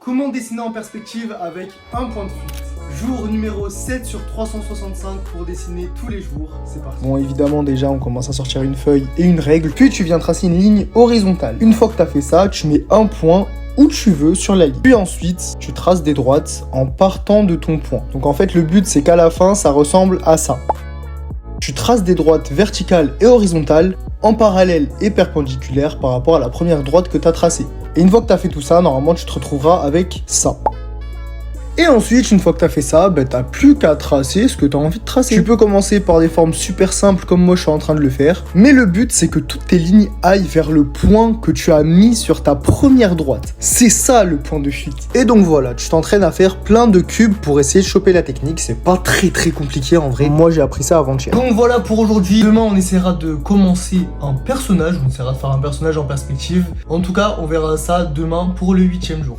Comment dessiner en perspective avec un point de fuite? Jour numéro 7 sur 365 pour dessiner tous les jours, c'est parti. Bon, évidemment, déjà, on commence à sortir une feuille et une règle, puis tu viens tracer une ligne horizontale. Une fois que tu as fait ça, tu mets un point où tu veux sur la ligne. Puis ensuite, tu traces des droites en partant de ton point. Donc en fait, le but, c'est qu'à la fin, ça ressemble à ça. Tu traces des droites verticales et horizontales en parallèle et perpendiculaires par rapport à la première droite que tu as tracée. Et une fois que tu as fait tout ça, normalement, tu te retrouveras avec ça. Et ensuite, une fois que tu as fait ça, t'as plus qu'à tracer ce que tu as envie de tracer. Tu peux commencer par des formes super simples comme moi je suis en train de le faire. Mais le but, c'est que toutes tes lignes aillent vers le point que tu as mis sur ta première droite. C'est ça le point de fuite. Et donc voilà, tu t'entraînes à faire plein de cubes pour essayer de choper la technique. C'est pas très compliqué en vrai. Moi j'ai appris ça avant-hier. Donc voilà pour aujourd'hui. Demain on essaiera de commencer un personnage. On essaiera de faire un personnage en perspective. En tout cas, on verra ça demain pour le 8e jour.